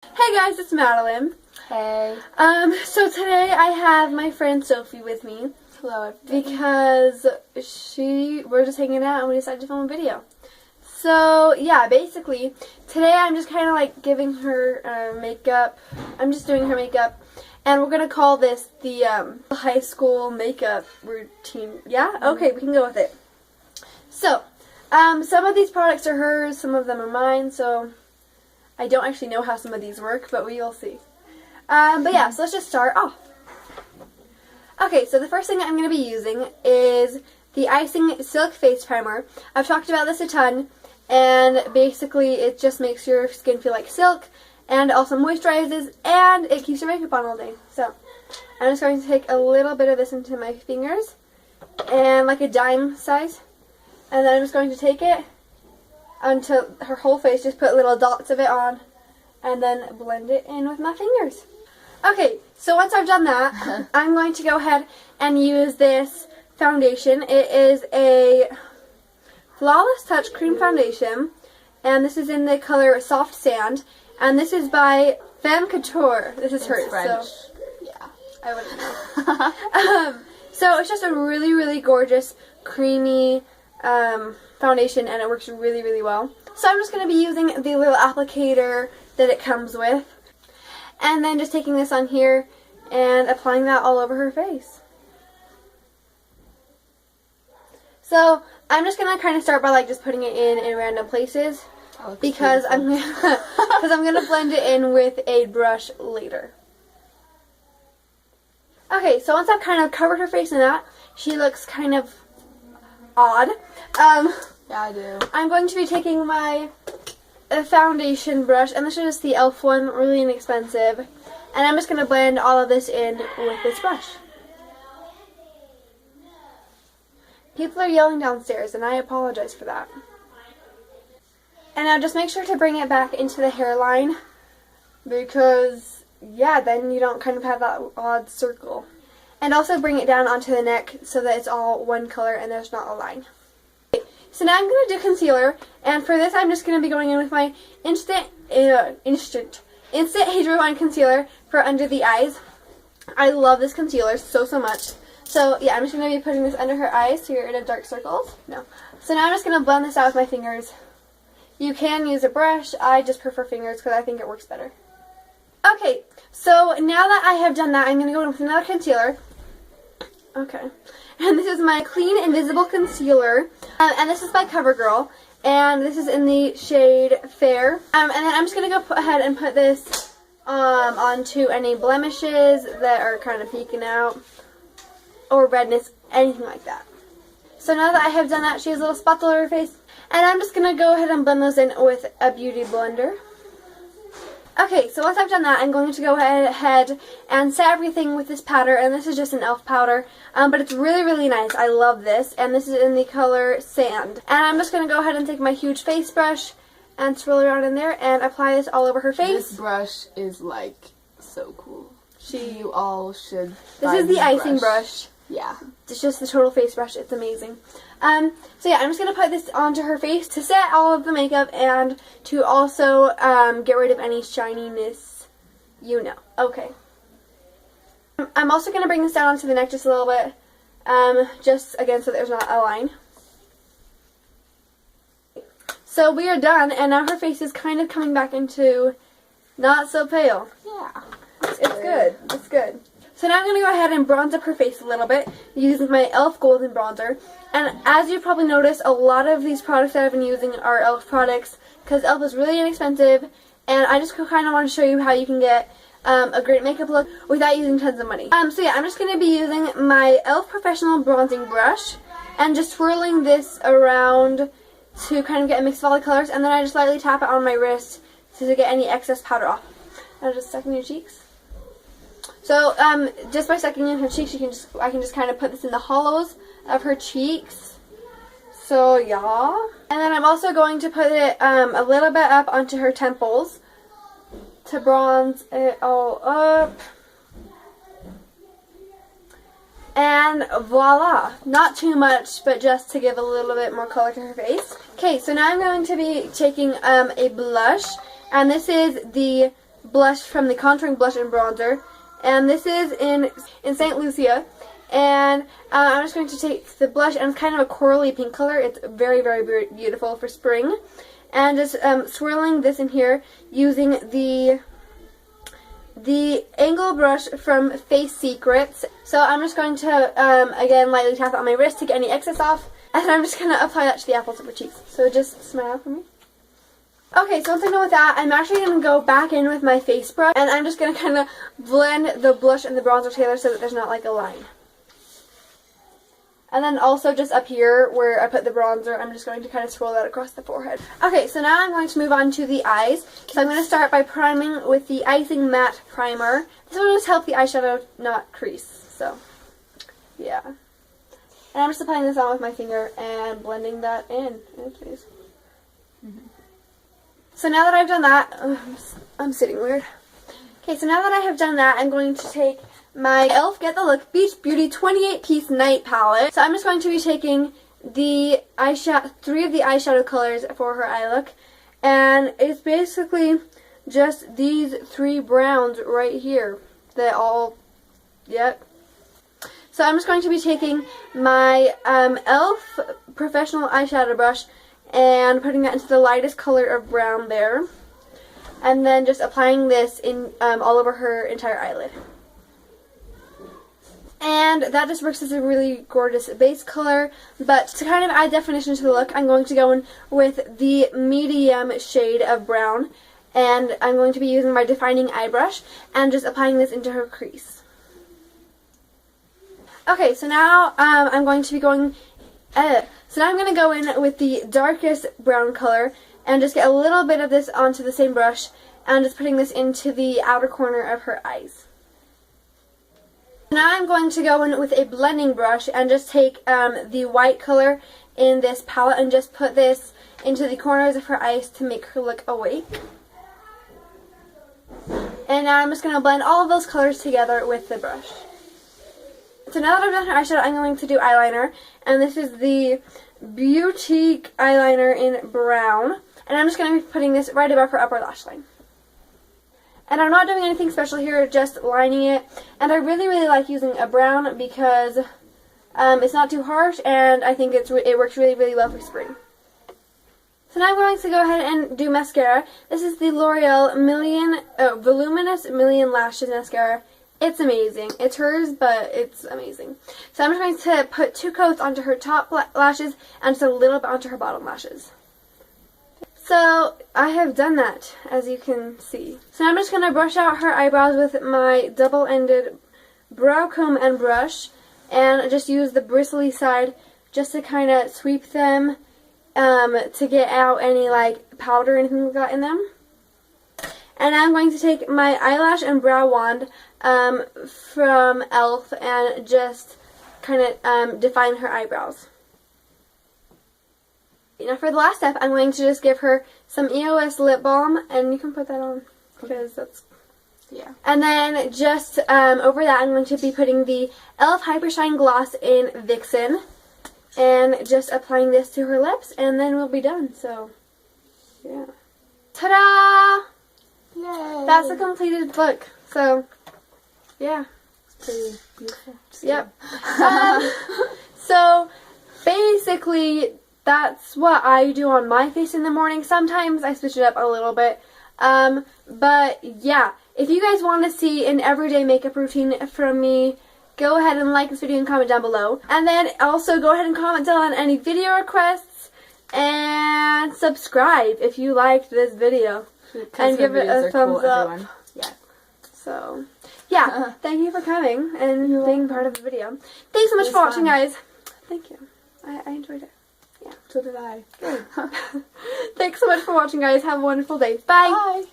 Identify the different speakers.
Speaker 1: Hey guys, it's Madeline.
Speaker 2: Hey.
Speaker 1: So today I have my friend Sophie with me.
Speaker 2: Hello, everybody.
Speaker 1: Because we're just hanging out and we decided to film a video. So yeah, basically, today I'm just kind of like giving her makeup. I'm just doing her makeup. And we're going to call this the high school makeup routine. Yeah? Okay, we can go with it. So, some of these products are hers, some of them are mine, so I don't actually know how some of these work, but we will see. But yeah, so let's just start off. Okay, so the first thing I'm going to be using is the Icing Silk Face Primer. I've talked about this a ton, and basically it just makes your skin feel like silk, and also moisturizes, and it keeps your makeup on all day. So, I'm just going to take a little bit of this into my fingers, and like a dime size, and then I'm just going to take it onto her whole face, just put little dots of it on, and then blend it in with my fingers. Okay, so once I've done that, I'm going to go ahead and use this foundation. It is a Flawless Touch Cream Foundation, and this is in the color Soft Sand, and this is by Femme Couture. This is hers,
Speaker 2: French.
Speaker 1: so
Speaker 2: Yeah.
Speaker 1: I wouldn't know. So it's just a really, really gorgeous, creamy foundation, and it works really, really well. So I'm just going to be using the little applicator that it comes with, and then just taking this on here and applying that all over her face. So I'm just going to kind of start by like just putting it in random places because I'm going to blend it in with a brush later. Okay, so once I've kind of covered her face in that, she looks kind of odd.
Speaker 2: Yeah, I do.
Speaker 1: I'm going to be taking my foundation brush, and this is just the e.l.f. one, really inexpensive, and I'm just going to blend all of this in with this brush. People are yelling downstairs, and I apologize for that. And now just make sure to bring it back into the hairline, because, yeah, then you don't kind of have that odd circle. And also bring it down onto the neck so that it's all one color and there's not a line. So now I'm going to do concealer, and for this I'm just going to be going in with my Instant Age Rewind Concealer for under the eyes. I love this concealer so much. So yeah, I'm just going to be putting this under her eyes to get rid of dark circles. No. So now I'm just going to blend this out with my fingers. You can use a brush, I just prefer fingers because I think it works better. Okay, so now that I have done that, I'm going to go in with another concealer. Okay. And this is my Clean Invisible Concealer, and this is by CoverGirl, and this is in the shade Fair. And then I'm just going to go ahead and put this onto any blemishes that are kind of peeking out, or redness, anything like that. So now that I have done that, she has a little spots all over her face, and I'm just going to go ahead and blend those in with a beauty blender. Okay, so once I've done that, I'm going to go ahead and set everything with this powder, and this is just an e.l.f. powder, but it's really, really nice. I love this, and this is in the color Sand. And I'm just going to go ahead and take my huge face brush and swirl it around in there and apply this all over her face.
Speaker 2: This brush is like so cool. You all should.
Speaker 1: This is the icing brush.
Speaker 2: Yeah.
Speaker 1: It's just the total face brush. It's amazing. So yeah, I'm just going to put this onto her face to set all of the makeup and to also get rid of any shininess, you know. Okay. I'm also going to bring this down onto the neck just a little bit, just again so there's not a line. So we are done, and now her face is kind of coming back into not so pale.
Speaker 2: Yeah.
Speaker 1: It's good. It's good. So now I'm going to go ahead and bronze up her face a little bit using my e.l.f. Golden Bronzer. And as you probably noticed, a lot of these products that I've been using are e.l.f. products because e.l.f. is really inexpensive, and I just kind of want to show you how you can get a great makeup look without using tons of money. So yeah, I'm just going to be using my e.l.f. Professional Bronzing Brush and just swirling this around to kind of get a mix of all the colors, and then I just lightly tap it on my wrist to get any excess powder off. I'll just suck in your cheeks. So, just by sucking in her cheeks, I can just kind of put this in the hollows of her cheeks. So, yeah. And then I'm also going to put it a little bit up onto her temples to bronze it all up. And voila. Not too much, but just to give a little bit more color to her face. Okay, so now I'm going to be taking a blush. And this is the blush from the Contouring Blush and Bronzer. And this is in St. Lucia. And I'm just going to take the blush, and it's kind of a corally pink color. It's very, very beautiful for spring. And just swirling this in here using the angle brush from Face Secrets. So I'm just going to, again, lightly tap it on my wrist to get any excess off. And I'm just going to apply that to the apples of her cheeks. So just smile for me. Okay, so once I'm done with that, I'm actually going to go back in with my face brush. And I'm just going to kind of blend the blush and the bronzer together so that there's not like a line. And then also just up here where I put the bronzer, I'm just going to kind of swirl that across the forehead. Okay, so now I'm going to move on to the eyes. So I'm going to start by priming with the Icing Matte Primer. This will just help the eyeshadow not crease. So, yeah. And I'm just applying this on with my finger and blending that in. Please. So now that I've done that, I'm sitting weird. Okay, so now that I have done that, I'm going to take my e.l.f. Get the Look Beach Beauty 28-piece night palette. So I'm just going to be taking the eyeshadow, 3 of the eyeshadow colors for her eye look, and it's basically just these 3 browns right here. They all, yep. So I'm just going to be taking my e.l.f. professional eyeshadow brush and putting that into the lightest color of brown there, and then just applying this in all over her entire eyelid. And that just works as a really gorgeous base color. But to kind of add definition to the look, I'm going to go in with the medium shade of brown. And I'm going to be using my defining eye brush and just applying this into her crease. Okay, so now I'm going to be going... So now I'm going to go in with the darkest brown color and just get a little bit of this onto the same brush and just putting this into the outer corner of her eyes. Now I'm going to go in with a blending brush and just take the white color in this palette and just put this into the corners of her eyes to make her look awake. And now I'm just going to blend all of those colors together with the brush. So now that I've done her eyeshadow, I'm going to do eyeliner. And this is the Beautique eyeliner in brown. And I'm just going to be putting this right above her upper lash line. And I'm not doing anything special here, just lining it. And I really like using a brown because it's not too harsh, and I think it works really well for spring. So now I'm going to go ahead and do mascara. This is the L'Oreal Voluminous Million Lashes Mascara. It's amazing. It's hers, but it's amazing. So I'm just going to put 2 coats onto her top lashes and just a little bit onto her bottom lashes. So I have done that, as you can see. So now I'm just going to brush out her eyebrows with my double-ended brow comb and brush, and just use the bristly side just to kind of sweep them to get out any like powder or anything like that in them. And now I'm going to take my eyelash and brow wand from e.l.f. and just kind of define her eyebrows. Now for the last step, I'm going to just give her some EOS lip balm, and you can put that on because that's, yeah. And then just over that, I'm going to be putting the e.l.f. Hyper Shine Gloss in Vixen, and just applying this to her lips, and then we'll be done. So, yeah. Ta-da! Yay! That's a completed look. So, yeah.
Speaker 2: It's pretty beautiful.
Speaker 1: Yep. So, basically, that's what I do on my face in the morning. Sometimes I switch it up a little bit. But yeah, if you guys want to see an everyday makeup routine from me, go ahead and like this video and comment down below. And then also go ahead and comment down on any video requests and subscribe if you liked this video. And give it a thumbs up.
Speaker 2: Yeah.
Speaker 1: So, yeah, thank you for coming and being part of the video. Thanks so much for watching, guys. Thank you. I enjoyed it. Yeah.
Speaker 2: So did I.
Speaker 1: Good. Thanks so much for watching, guys. Have a wonderful day. Bye.
Speaker 2: Bye.